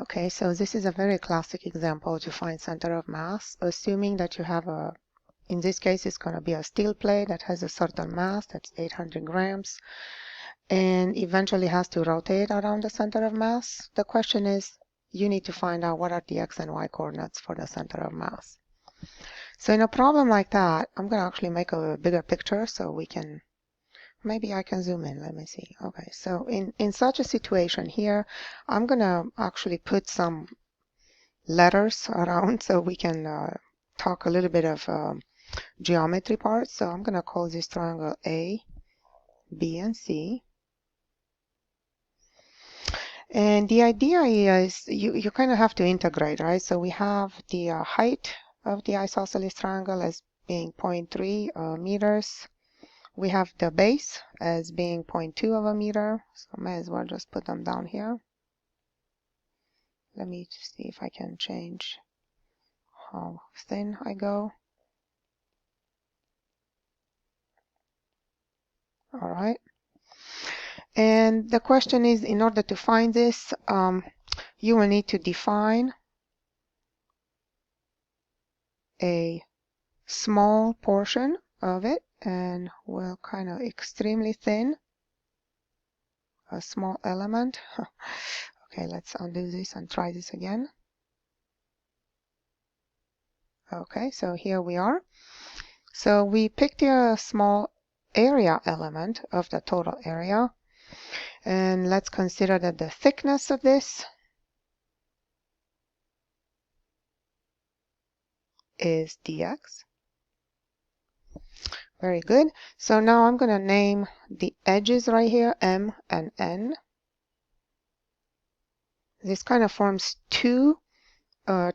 Okay, so this is a very classic example to find center of mass, assuming that you have in this case, it's going to be a steel plate that has a certain mass, that's 800 grams, and eventually has to rotate around the center of mass. The question is, you need to find out what are the x and y coordinates for the center of mass. So in a problem like that, I'm going to actually make a bigger picture so we can, maybe I can zoom in. Let me see. Okay, so in such a situation here, I'm going to actually put some letters around so we can talk a little bit of geometry parts. So I'm going to call this triangle A, B, and C. And the idea is you kind of have to integrate, right? So we have the height of the isosceles triangle as being 0.3 meters. We have the base as being 0.2 of a meter. So I may as well just put them down here. Let me see if I can change how thin I go. All right. And the question is, in order to find this, you will need to define a small portion of it, and we'll kind of extremely thin a small element. Okay, let's undo this and try this again. Okay, so here we are. So we picked a small area element of the total area, and let's consider that the thickness of this is dx. Very good. So now I'm going to name the edges right here M and N. This kind of forms two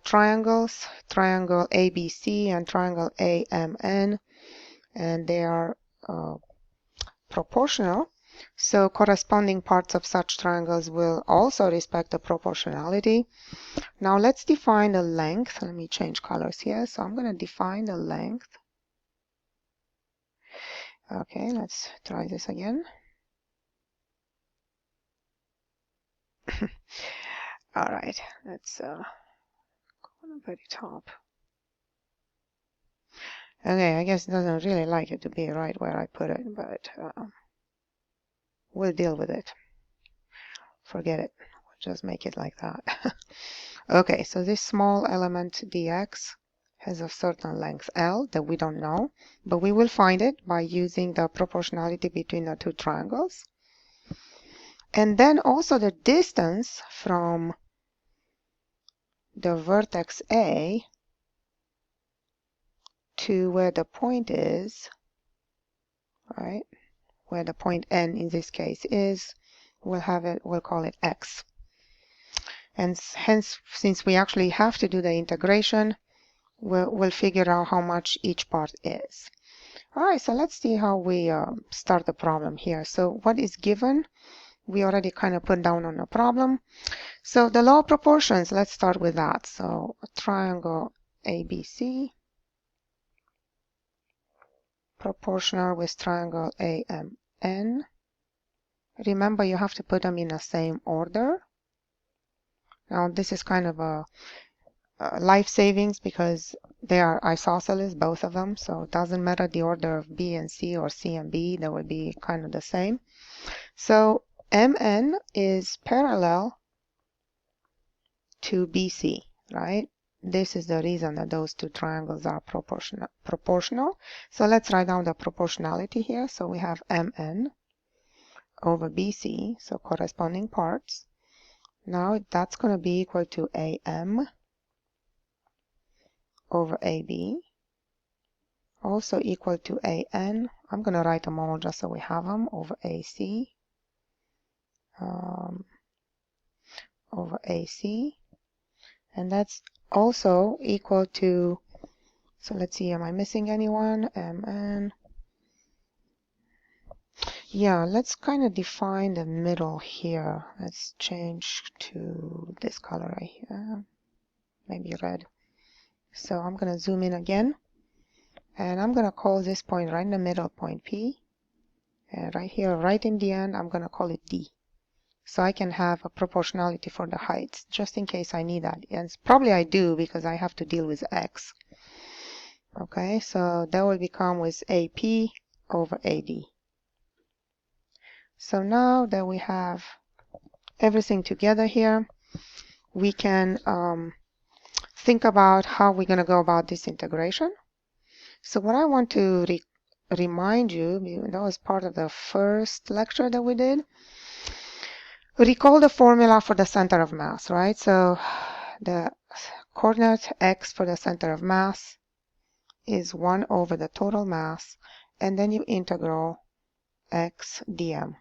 triangles, triangle ABC and triangle AMN, and they are proportional. So corresponding parts of such triangles will also respect the proportionality. Now let's define the length. Let me change colors here. So I'm going to define the length. Okay, let's try this again. All right, let's go to the very top. Okay, I guess it doesn't really like it to be right where I put it, but we'll deal with it. Forget it. We'll just make it like that. Okay, so this small element dx has a certain length L that we don't know, but we will find it by using the proportionality between the two triangles. And then also the distance from the vertex A to where the point is, right? Where the point N in this case is, we'll call it X. And hence, since we actually have to do the integration, we'll figure out how much each part is. All right, so let's see how we start the problem here. So what is given? We already kind of put down on the problem. So the law of proportions, let's start with that. So a triangle ABC proportional with triangle AMN. Remember, you have to put them in the same order. Now this is kind of a life savings because they are isosceles, both of them, so it doesn't matter the order of B and C or C and B, they will be kind of the same. So MN is parallel to BC, right? This is the reason that those two triangles are proportional. So let's write down the proportionality here. So we have MN over BC, so corresponding parts. Now that's going to be equal to AM over AB, also equal to AN. I'm going to write them all just so we have them, over AC, over AC, and that's also equal to, so let's see, am I missing anyone? MN. Yeah, let's kind of define the middle here. Let's change to this color right here, maybe red. So I'm going to zoom in again, and I'm going to call this point right in the middle point P, and right here, right in the end, I'm going to call it D. so I can have a proportionality for the heights, just in case I need that. And probably I do, because I have to deal with x. Okay, so that will become with AP over AD. So now that we have everything together here, we can think about how we're going to go about this integration. So what I want to remind you, that was part of the first lecture that we did. Recall the formula for the center of mass, right? So the coordinate x for the center of mass is 1 over the total mass, and then you integral x dm.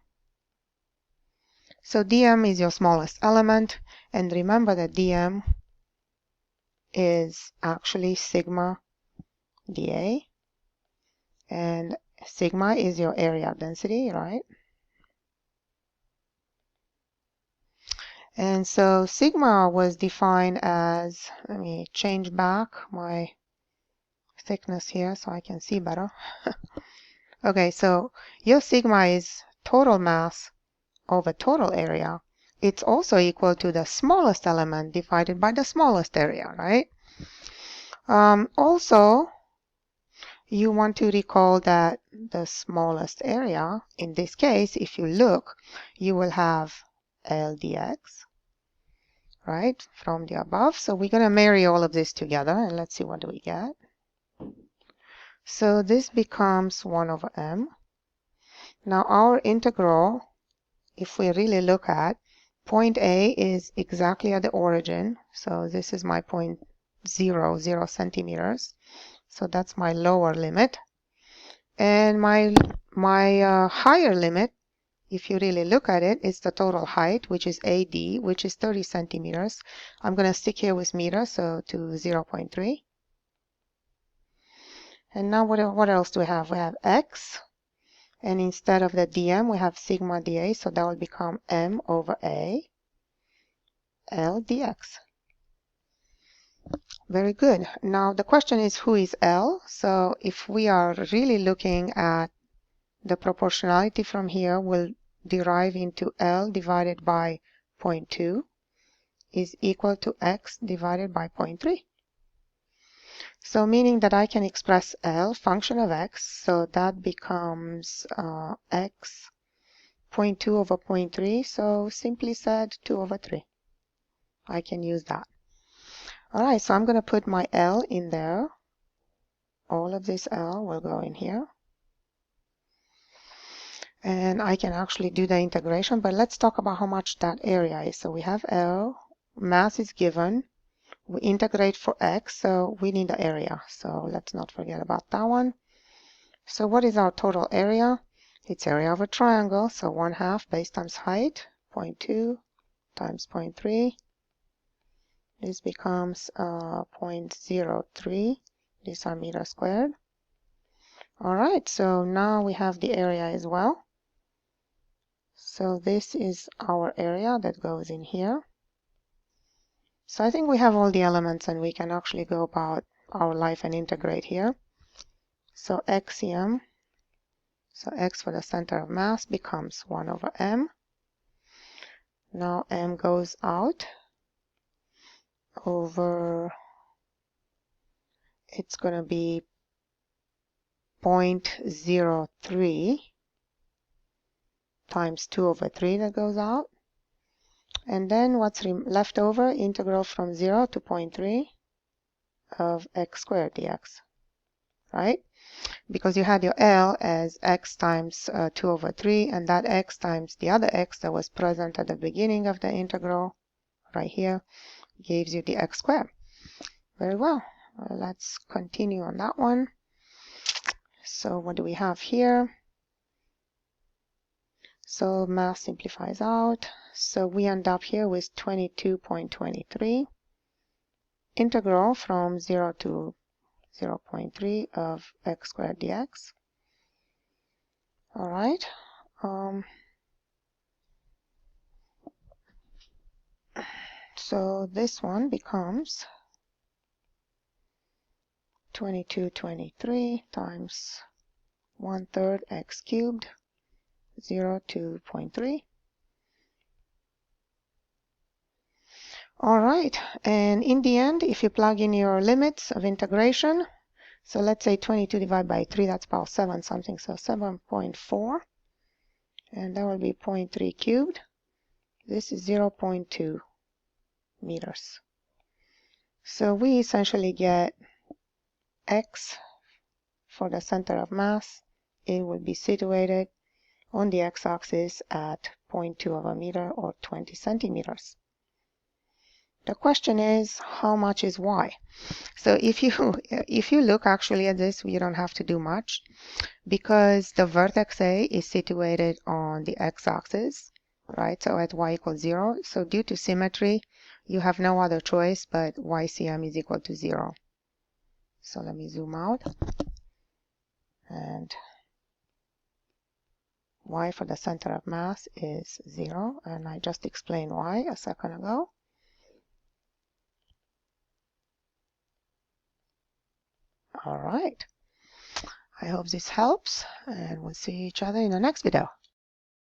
So dm is your smallest element, and remember that dm is actually sigma dA, and sigma is your area density, right? And so sigma was defined as, let me change back my thickness here so I can see better. Okay, so your sigma is total mass over total area. It's also equal to the smallest element divided by the smallest area, right? Also, you want to recall that the smallest area, in this case, if you look, you will have L dx, right, from the above. So we're going to marry all of this together, and let's see what do we get. So this becomes 1 over m. Now our integral, if we really look at, point A is exactly at the origin. So this is my point 0, 0 centimeters. So that's my lower limit. And my higher limit, if you really look at it, is the total height, which is AD, which is 30 centimeters. I'm going to stick here with meters, so to 0.3. And now what else do we have? We have x. And instead of the dm, we have sigma dA, so that will become m over a L dx. Very good. Now the question is, who is L? So if we are really looking at the proportionality from here, we'll derive into L divided by 0.2 is equal to x divided by 0.3. So meaning that I can express L, function of x, so that becomes x 0.2 over 0.3, so simply said 2 over 3. I can use that. Alright, so I'm going to put my L in there. All of this L will go in here. And I can actually do the integration, but let's talk about how much that area is. So we have L, mass is given. We integrate for x, so we need the area. So let's not forget about that one. So what is our total area? It's area of a triangle, so 1/2 base times height, 0.2 times 0.3. This becomes 0.03. These are meters squared. All right, so now we have the area as well. So this is our area that goes in here. So I think we have all the elements, and we can actually go about our life and integrate here. So xm, so x for the center of mass becomes 1 over m. Now m goes out over, it's going to be 0.03 times 2 over 3 that goes out. And then what's left over, integral from 0 to 0.3 of x squared dx, right? Because you had your L as x times 2 over 3, and that x times the other x that was present at the beginning of the integral, right here, gives you the x squared. Very well. Let's continue on that one. So what do we have here? So mass simplifies out. So we end up here with 22.23. Integral from 0 to 0.3 of x squared dx. All right. So this one becomes 2223 times 1/3 x cubed, 0 to 0.3. All right, and in the end, if you plug in your limits of integration, so let's say 22 divided by 3, that's about 7 something, so 7.4, and that will be 0.3 cubed. This is 0.2 meters. So we essentially get x for the center of mass. It will be situated on the x-axis at 0.2 of a meter or 20 centimeters. The question is, how much is y? So if you look actually at this, you don't have to do much, because the vertex A is situated on the x-axis, right? So at y equals 0. So due to symmetry, you have no other choice but YCM is equal to 0. So let me zoom out, and y for the center of mass is 0, and I just explained why a second ago. All right. I hope this helps, and we'll see each other in the next video.